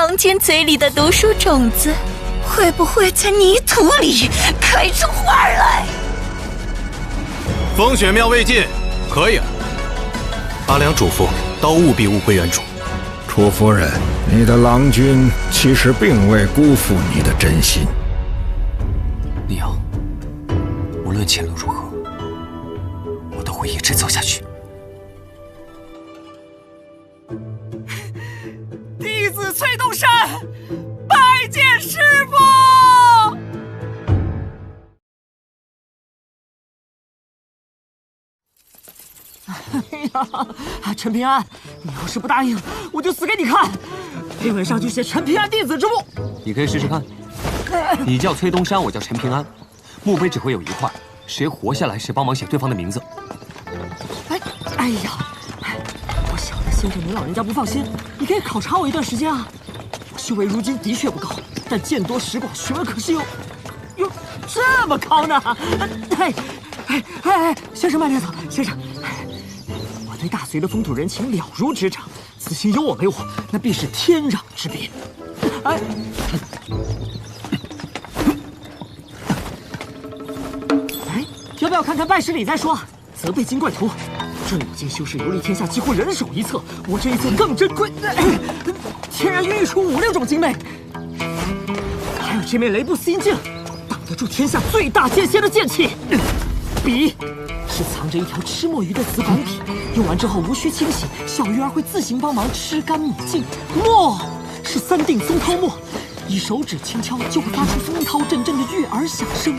狼尖嘴里的毒树种子，会不会在泥土里开出花来？风雪庙未尽，可以了。阿良嘱咐，刀务必物归原主。楚夫人，你的郎君其实并未辜负你的真心。李阳，无论前路如何，我都会一直走下去。弟子崔东山拜见师父。哎呀，陈平安，你要是不答应，我就死给你看！碑文上就写陈平安弟子之墓。你可以试试看。你叫崔东山，我叫陈平安，墓碑只会有一块，谁活下来谁帮忙写对方的名字。哎呀，我晓得先生您老人家不放心，你可以考察我一段时间啊。我修为如今的确不高，但见多识广，学问可是有这么高呢。先生慢点走，先生。我对大隋的风土人情了如指掌，此行有我没我，那必是天壤之别。要不要看看拜师礼再说？责备金怪图，这5件修士游历天下，几乎人手一册，我这一册更珍贵，天然孕育出5、6种精美。还有这面雷布斯阴镜，挡得住天下最大剑仙的剑气。笔是藏着一条吃墨鱼的紫管笔，用完之后无需清洗，小鱼儿会自行帮忙吃干抹净。墨是3锭松涛墨，以手指轻敲就会发出松涛阵阵的悦耳响声。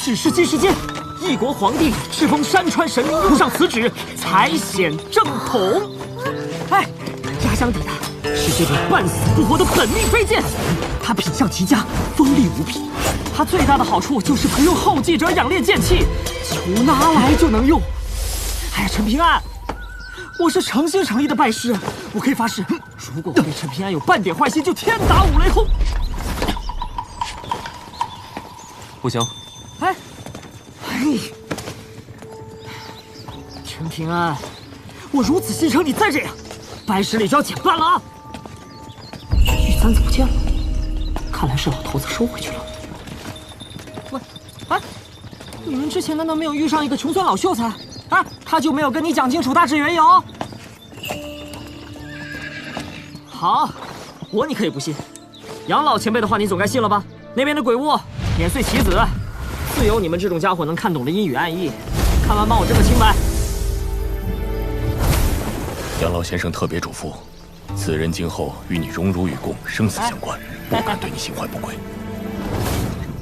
只是今时间，一国皇帝敕封山川神灵用上此纸，才显正统。压箱底的是这柄半死不活的本命飞剑，它品相极佳，锋利无比。它最大的好处就是可用后继者养炼剑气，求拿来就能用。陈平安，我是诚心诚意的拜师，我可以发誓，如果我对陈平安有半点坏心，就天打5雷轰。不行。陈平安，我如此心诚，你再这样，拜师礼就要减半了啊！玉簪子不见了，看来是老头子收回去了。你们之前难道没有遇上一个穷酸老秀才？他就没有跟你讲清楚大致缘由？好，我你可以不信，杨老前辈的话你总该信了吧？那边的鬼屋碾碎棋子，自有你们这种家伙能看懂的阴语暗义。看完帮我证个清白。杨老先生特别嘱咐，此人今后与你荣辱与共，生死相关，不敢对你心怀不轨。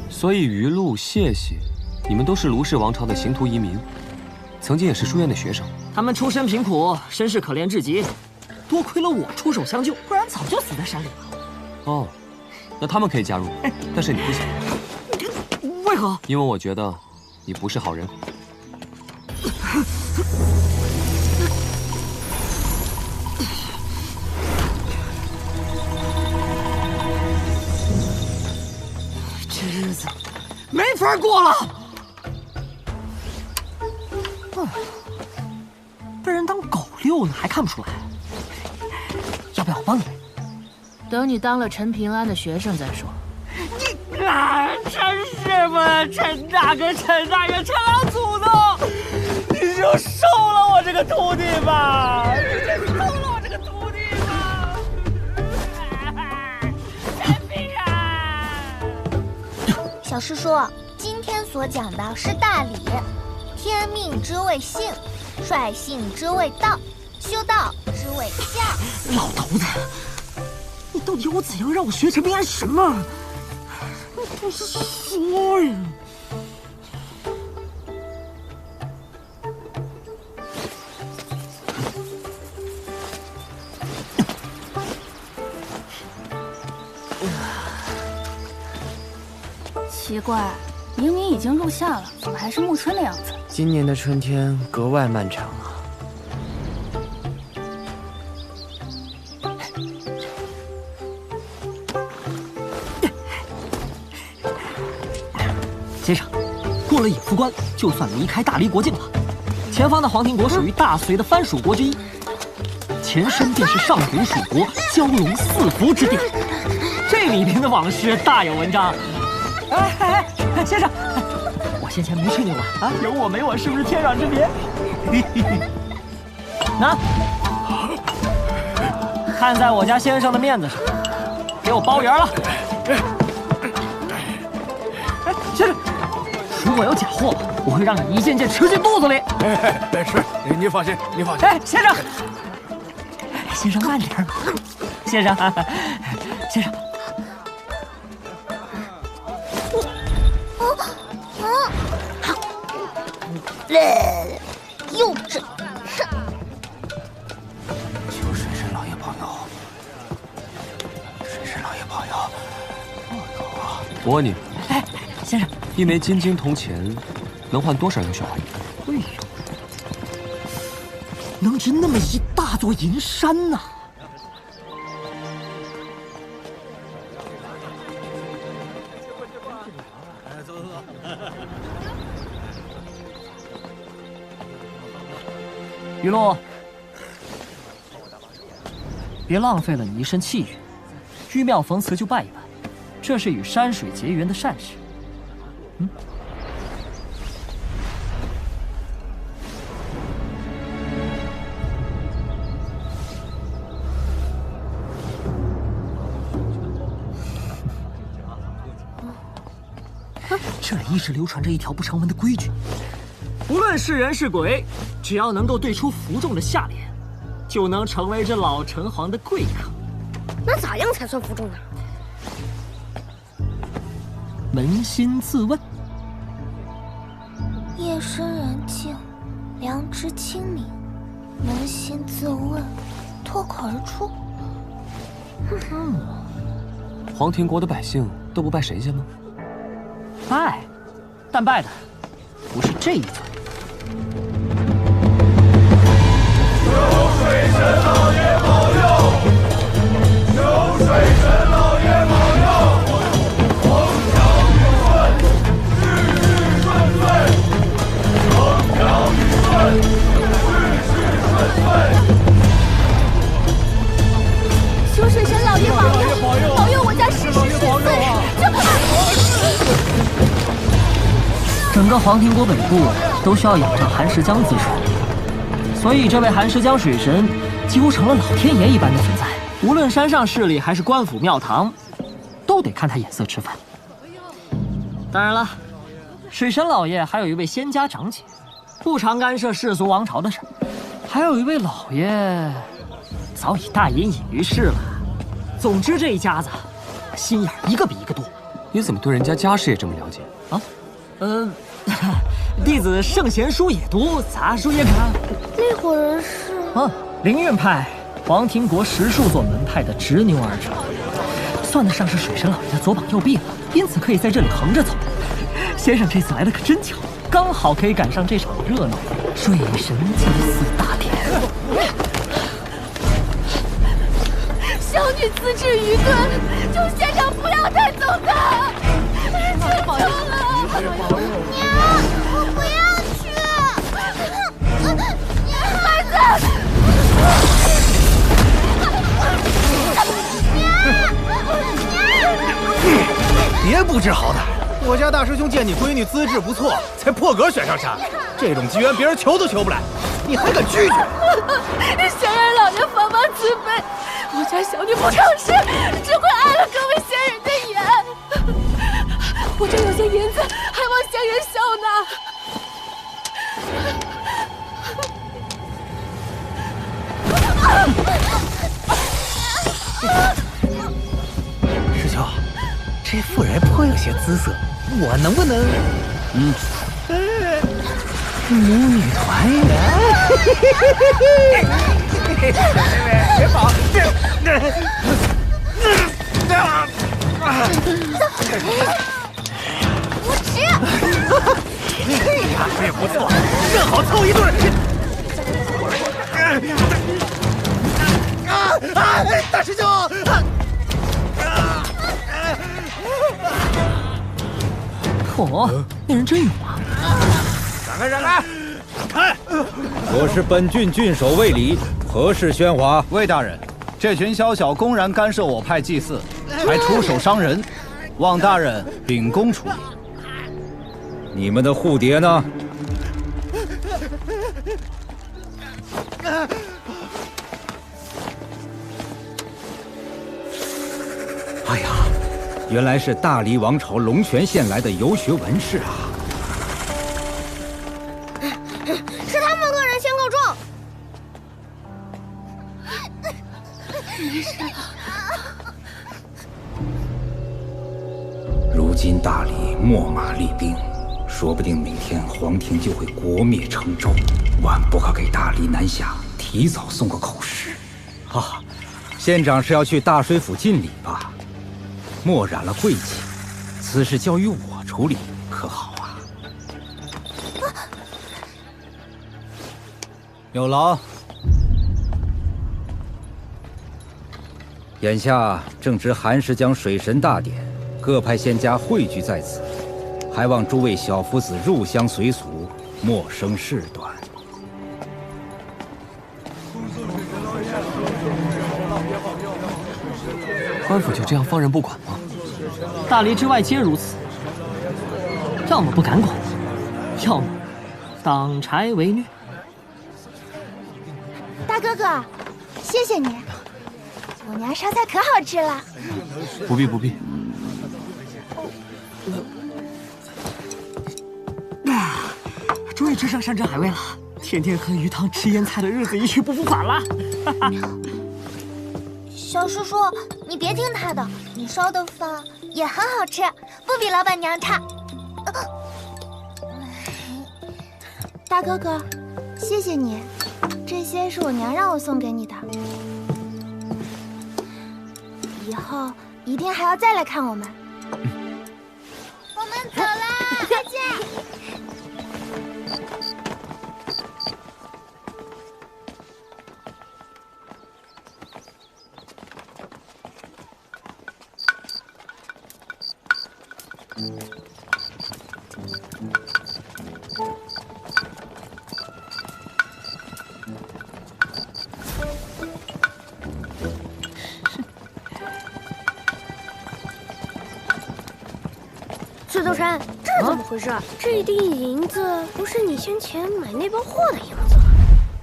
所以于路、谢谢，你们都是卢氏王朝的刑徒遗民，曾经也是书院的学生。他们出身贫苦，身世可怜至极，多亏了我出手相救，不然早就死在山里了。哦，那他们可以加入，但是你不行。为何？因为我觉得你不是好人。这日子没法过了。被人当狗遛呢，还看不出来？要不要我帮你？等你当了陈平安的学生再说。陈师傅、陈大哥、陈老祖宗，你就收了我这个徒弟吧！你就收了我这个徒弟吧！陈平安，小师叔，今天所讲的是大礼，天命之谓性，率性之谓道，修道之谓教。老头子，你到底要我怎样让我学陈平安什么？不是说呀！奇怪，明明已经入夏了，怎么还是暮春的样子？今年的春天格外漫长啊！先生，过了隐夫关，就算离开大黎国境了。前方的黄庭国属于大隋的藩属国之一，前身便是上古蜀国蛟龙四伏之地。这里边的往事大有文章。哎，先生，我先前没吹牛吧？啊，有我没我，是不是天壤之别？那，看在我家先生的面子上，给我包圆了。哎，先生，如果有假货，我会让你一件件吃进肚子里。是，您放心，您放心。哎，先生，先生慢点吧。先生，先生。幼稚！求水神老爷保佑，水神老爷保佑！我问你，哎，先生，一枚金晶铜钱能换多少样血花银？哎呦，能值那么一大座银山呐！雨露，别浪费了你一身气运，居庙逢祠就拜一拜，这是与山水结缘的善事。这里一直流传着一条不成文的规矩。无论是人是鬼，只要能够对出服众的下联，就能成为这老城隍的贵客。那咋样才算服众呢？扪心自问。夜深人静，良知清明，扪心自问，脱口而出。黄庭国的百姓都不拜神仙吗？拜，但拜的不是这一尊。求水神老爷保佑！求水神老爷保佑！风调雨顺，事事顺遂。风调雨顺，事事顺遂。求水神老爷保佑！保佑我家事事顺遂！整个黄庭国北部都需要仰仗寒食江滋水。所以，这位寒食江水神几乎成了老天爷一般的存在。无论山上势力还是官府庙堂，都得看他眼色吃饭。当然了，水神老爷还有一位仙家长姐，不常干涉世俗王朝的事；还有一位老爷，早已大隐隐于市了。总之，这一家子心眼一个比一个多。你怎么对人家家世也这么了解啊？弟子圣贤书也读，杂书也看。那会儿是灵运派黄庭国10数座门派的执拗儿者，算得上是水神老爷的左膀右臂了，因此可以在这里横着走。先生这次来的可真巧，刚好可以赶上这场热闹——水神祭祀大典。小女资质愚钝，求先生不要带走她。求求了！娘，我不要去！孩子！别不知好歹！我家大师兄见你闺女资质不错，才破格选上山。这种机缘别人求都求不来，你还敢拒绝？仙人老爷方方慈悲，我家小女不成事，只会碍了各位仙人的眼。我这有些银子，还望仙人笑纳。师兄，这妇人颇有些姿色，我能不能……母女团圆。别跑！无耻！呀，这也不错，正好凑一对。大师兄！那人真勇啊！让开！看！我是本郡郡守卫里何事喧哗？魏大人，这群宵小公然干涉我派祭祀，还出手伤人，望大人秉公处理。你们的护蝶呢？哎呀，原来是大黎王朝龙泉县来的游学文士啊！是他们个人先告状。没事了。如今大理秣马厉兵，说不定明天皇庭就会国灭成舟，万不可给大黎南下提早送个口实。啊，县长是要去大水府进礼吧？莫染了贵气，此事交于我处理，可好啊？有劳。眼下正值寒食江水神大典，各派仙家汇聚在此，还望诸位小夫子入乡随俗，莫生事端。官府就这样放任不管吗？大黎之外皆如此，要么不敢管，要么当柴为虐。大哥哥，谢谢你，我娘烧菜可好吃了。不必不必。终于吃上山珍海味了，天天喝鱼汤吃腌菜的日子一去不复返了。小叔叔，你别听他的，你烧的饭也很好吃，不比老板娘差。大哥哥，谢谢你，这些是我娘让我送给你的，以后一定还要再来看我们。我们走啦，再见。刺头山，这怎么回事？这一锭银子不是你先前买那包货的银子？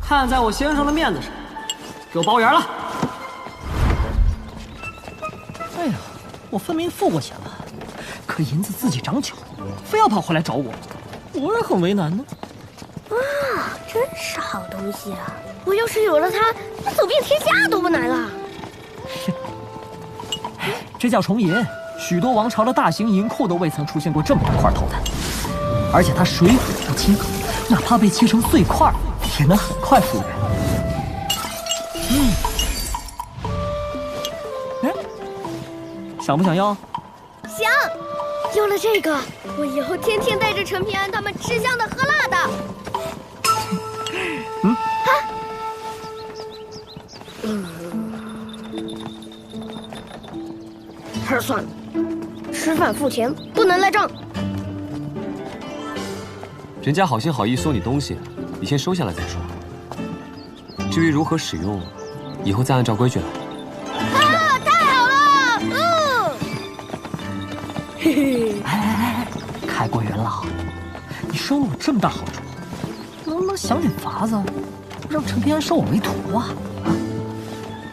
看在我先生的面子上，给我包圆了。哎呀，我分明付过钱了，可银子自己长脚，非要跑回来找我，我也很为难呢。啊，真是好东西啊！我要是有了它，走遍天下都不难了。这叫重银。许多王朝的大型银库都未曾出现过这么大块头的，而且它水火不侵，哪怕被切成碎块，也能很快复原。想不想要？想，有了这个，我以后天天带着陈平安他们吃香的喝辣的。还是算了。吃饭付钱，不能赖账。人家好心好意送你东西，你先收下来再说。至于如何使用，以后再按照规矩来。啊，太好了！嘿嘿，哎，开国元老，你收了我这么大好处，能不能想点法子，让陈平安收我为徒啊？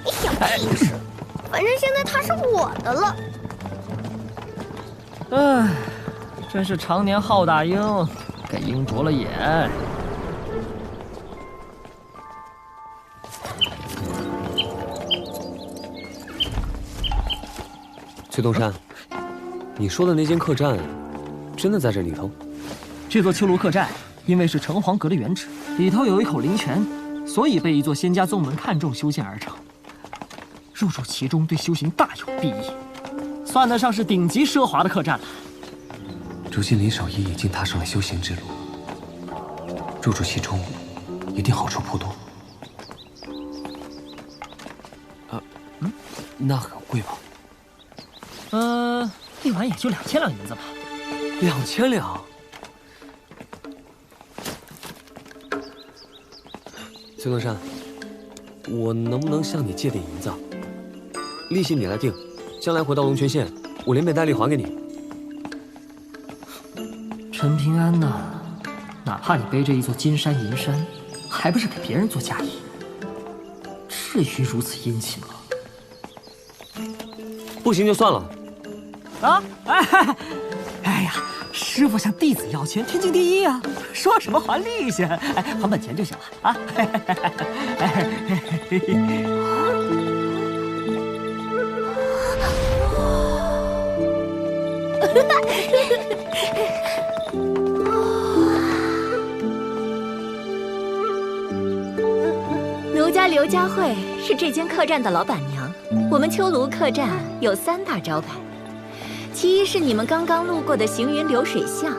你小屁事！反正现在他是我的了。唉，真是常年好打鹰，给鹰啄了眼。崔东山，你说的那间客栈，真的在这里头？这座秋卢客栈，因为是城隍阁的原址，里头有一口灵泉，所以被一座仙家宗门看重修建而成。入住其中，对修行大有裨益。算得上是顶级奢华的客栈了。如今林守义已经踏上了修行之路，入住其中，一定好处颇多。那很贵吧？一晚也就2000两银子吧。2000两？崔东山，我能不能向你借点银子？利息你来定，将来回到龙泉县，我连本带利还给你。陈平安呐，哪怕你背着一座金山银山，还不是给别人做嫁衣？至于如此殷勤吗？不行就算了。啊！哎呀，师傅向弟子要钱，天经地义啊！说什么还利息？哎，还本钱就行了啊！奴家刘佳慧是这间客栈的老板娘。我们秋庐客栈有3大招牌，其一是你们刚刚路过的行云流水巷，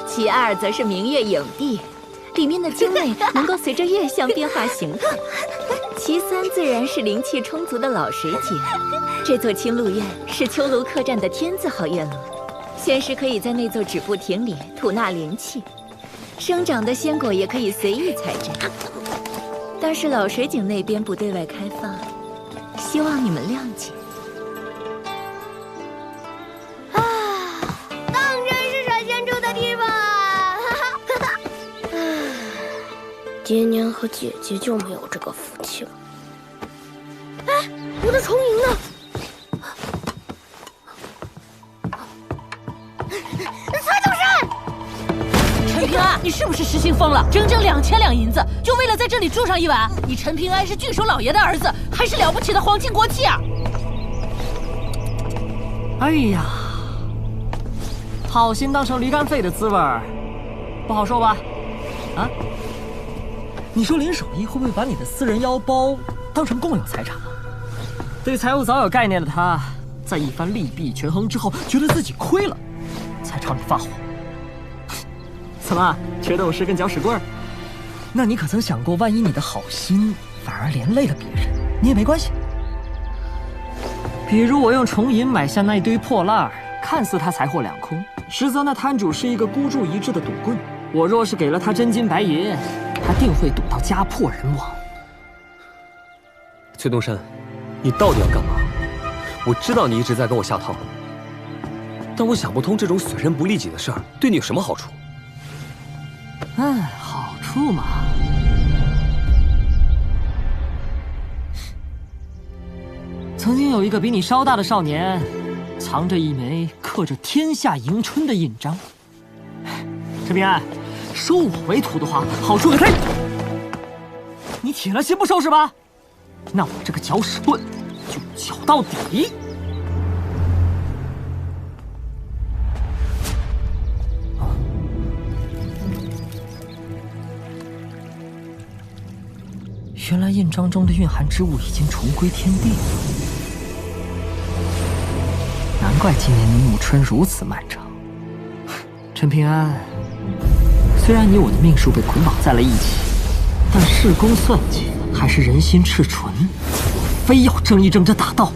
其二则是明月影地，里面的精美能够随着月相变化形态，其三自然是灵气充足的老水井。这座青鹿院是秋庐客栈的天字号院落，闲时可以在那座止步亭里吐纳灵气，生长的仙果也可以随意采摘。但是老水井那边不对外开放，希望你们谅解。啊，当真是神仙住的地方啊！爹娘和姐姐就没有这个福气了。哎，我的重银呢？蔡九山，陈平安，你是不是失心疯了？整整2000两银子，就为了在这里住上一晚？你陈平安是郡守老爷的儿子，还是了不起的皇亲国戚啊？哎呀，好心当成驴肝肺的滋味儿，不好受吧？啊？你说林守义会不会把你的私人腰包当成共有财产啊？对财务早有概念的他，在一番利弊权衡之后，觉得自己亏了，才朝你发火。怎么，缺斗士跟搅屎棍儿？那你可曾想过，万一你的好心反而连累了别人，你也没关系。比如我用重银买下那一堆破烂儿，看似他财货两空，实则那摊主是一个孤注一掷的赌棍。我若是给了他真金白银，他定会赌到家破人亡。崔东山，你到底要干嘛？我知道你一直在跟我下套，但我想不通这种损人不利己的事儿对你有什么好处？哎，好处嘛，曾经有一个比你稍大的少年，藏着一枚刻着“天下迎春”的印章。陈平安，收我为徒的话，好处可太……你铁了心不收是吧？那我这个搅屎棍就搅到底！原来印章中的蕴含之物已经重归天地了，难怪今年你暮春如此漫长。陈平安，虽然你我的命数被捆绑在了一起，但事公算计还是人心赤纯，我非要争一争这大道。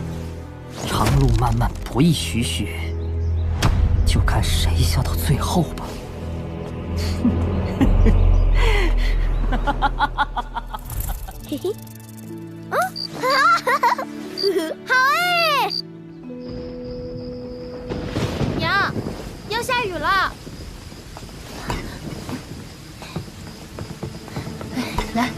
长路漫漫，博弈徐徐，就看谁笑到最后吧。嘿嘿，啊，好哎！娘，要下雨了。来，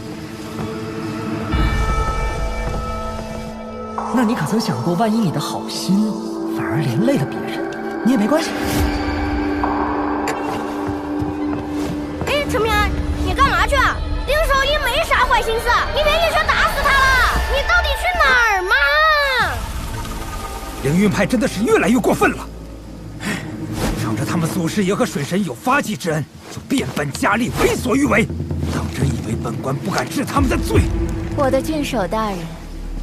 那你可曾想过，万一你的好心反而连累了别人，你也没关系。哎，陈平安，你干嘛去啊？林守义没啥坏心思，你别一拳打死他了！你到底去哪儿嘛？凌云派真的是越来越过分了，仗着他们祖师爷和水神有发迹之恩，就变本加厉，为所欲为。当真以为本官不敢治他们的罪？我的郡守大人，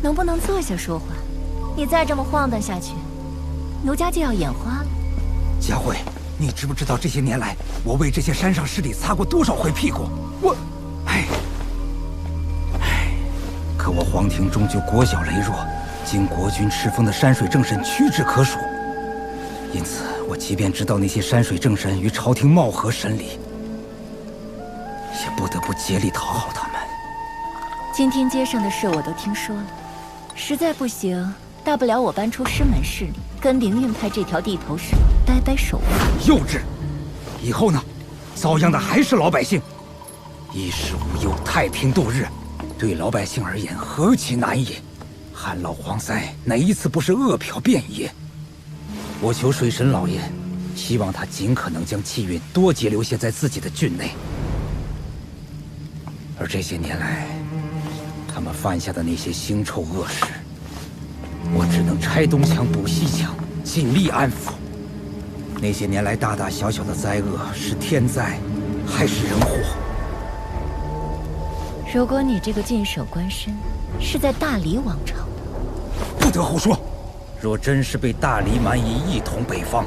能不能坐下说话？你再这么晃荡下去，奴家就要眼花了。佳慧，你知不知道这些年来，我为这些山上势力擦过多少回屁股？可我黄庭终究国小羸弱，经国君敕封的山水正神屈指可数。因此，我即便知道那些山水正神与朝廷貌合神离，也不得不竭力讨好他们。今天街上的事我都听说了，实在不行，大不了我搬出师门势力，跟凌云派这条地头蛇掰掰手腕。幼稚！以后呢，遭殃的还是老百姓。衣食无忧，太平度日，对老百姓而言何其难也！汉老黄塞哪一次不是饿殍遍野？我求水神老爷，希望他尽可能将气运多节留下在自己的郡内。而这些年来，他们犯下的那些腥臭恶事，我只能拆东墙补西墙，尽力安抚。那些年来大大小小的灾厄，是天灾还是人祸？如果你这个郡守官身是在大黎王朝，不得胡说！若真是被大黎蛮夷一统北方，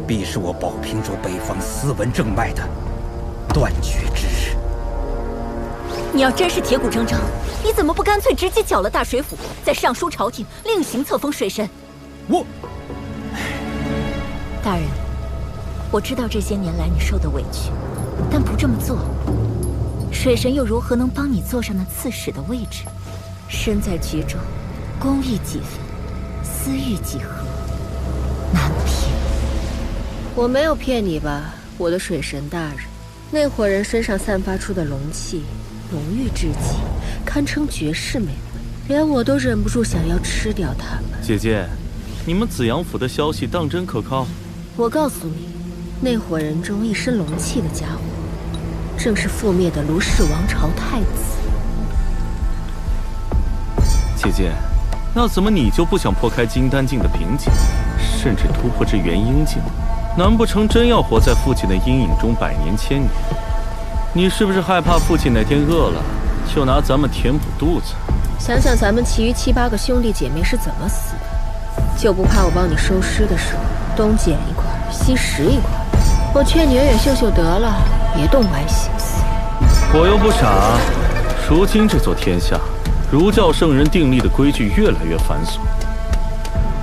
必是我保平州北方斯文正脉的断绝之日。你要真是铁骨铮铮，你怎么不干脆直接剿了大水府，再上书朝廷，另行册封水神？大人，我知道这些年来你受的委屈，但不这么做，水神又如何能帮你坐上那刺史的位置？身在局中，公欲几分，私欲几何，难骗。我没有骗你吧，我的水神大人？那伙人身上散发出的龙气，浓郁至极，堪称绝世美味，连我都忍不住想要吃掉他们。姐姐，你们紫阳府的消息当真可靠？我告诉你，那伙人中一身龙气的家伙，正是覆灭的卢氏王朝太子。姐姐，那怎么你就不想破开金丹境的瓶颈，甚至突破至元婴境？难不成真要活在父亲的阴影中百年千年？你是不是害怕父亲哪天饿了，就拿咱们填补肚子？想想咱们其余7、8个兄弟姐妹是怎么死的，就不怕我帮你收尸的时候东捡一块西拾一块？我劝你远远秀秀得了，别动歪心思。我又不傻，如今这座天下，儒教圣人订立的规矩越来越繁琐，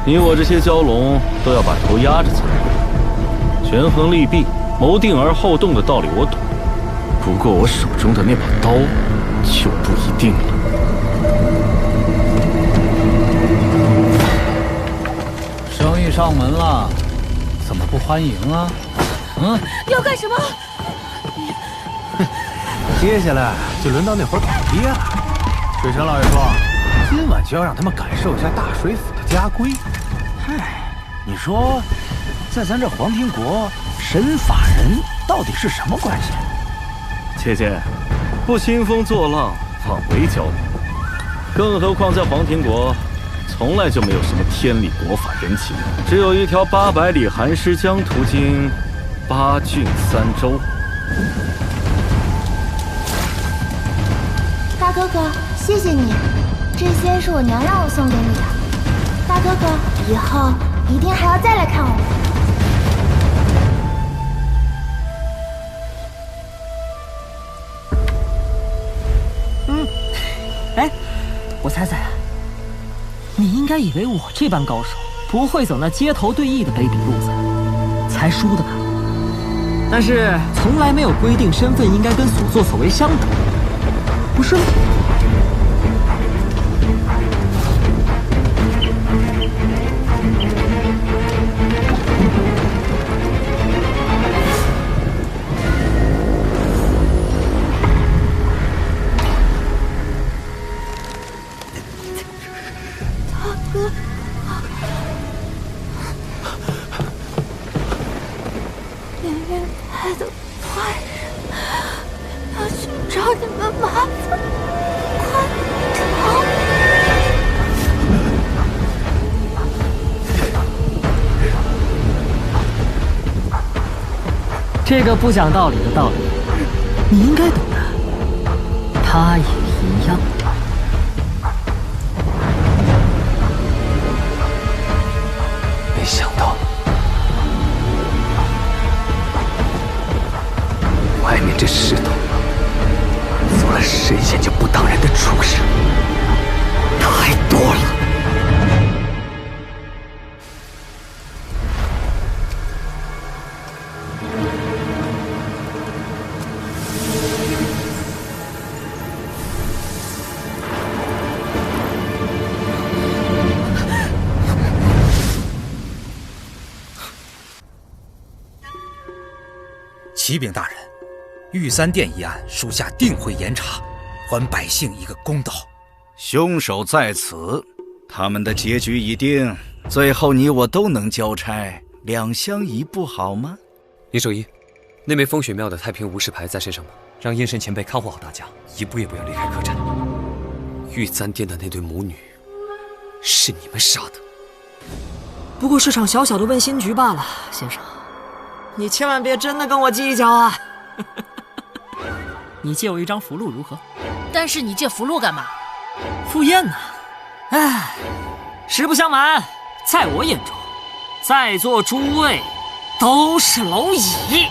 你我这些蛟龙都要把头压着才对。权衡利弊，谋定而后动的道理我懂，不过我手中的那把刀就不一定了。生意上门了，怎么不欢迎啊？要干什么？接下来就轮到那会儿搞爹了。水神老爷说，今晚就要让他们感受一下大水府的家规。嗨，你说，在咱这黄庭国，神法人到底是什么关系？姐姐，不兴风作浪，枉为娇女。更何况在黄庭国，从来就没有什么天理国法人情，只有一条800里寒湿江途经8郡3州。大哥哥，谢谢你，这些是我娘让我送给你的。大哥哥，以后一定还要再来看我们。哎，我猜猜，你应该以为我这般高手不会走那街头对弈的卑鄙路子，才输的吧？但是从来没有规定身份应该跟所作所为相等，不是吗？这个不讲道理的道理，你应该懂的。他也一样。没想到，外面这世道，做了神仙就不当人的畜生太多了。启禀大人，玉簪殿一案，属下定会严查，还百姓一个公道。凶手在此，他们的结局已定，最后你我都能交差，两相宜不好吗？林守一，那枚风雪庙的太平无事牌在身上吗？让燕神前辈看护好大家，一步也不要离开客栈。玉簪殿的那对母女，是你们杀的。不过是场小小的问心局罢了，先生，你千万别真的跟我计较啊！你借我一张符箓如何？但是你借符箓干嘛？赴宴呢？唉，实不相瞒，在我眼中，在座诸位都是蝼蚁。